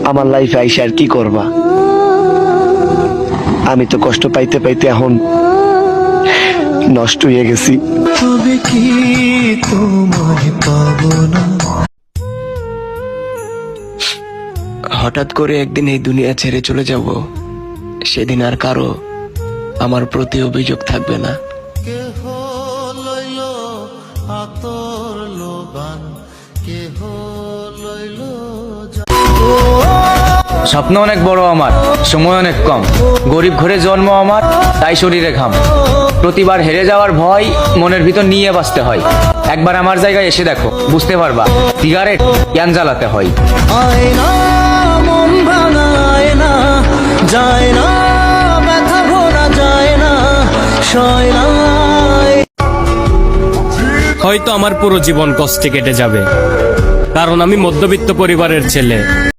আমার লাইফে আইসা আর কি করবা? আমি তো কষ্ট পাইতে পাইতে এখন নষ্ট হয়ে গেছি। তবে কি তোমায় পাবো না? হঠাৎ করে একদিন এই দুনিয়া ছেড়ে চলে যাব, সেদিন আর কারো আমার প্রতি অভিযোগ থাকবে না। স্বপ্ন অনেক বড় আমার, সময় অনেক কম, গরিব ঘরে জন্ম আমার, তাই শরীরে ঘাম। প্রতিবার হেরে যাওয়ার ভয় মনের ভিতর নিয়ে বাঁচতে হয়। একবার আমার জায়গায় এসে দেখো, বুঝতে পারবা সিগারেট কেন জ্বালাতে হয়। হয়তো আমার পুরো জীবন কষ্টে কেটে যাবে, কারণ আমি মধ্যবিত্ত পরিবারের ছেলে।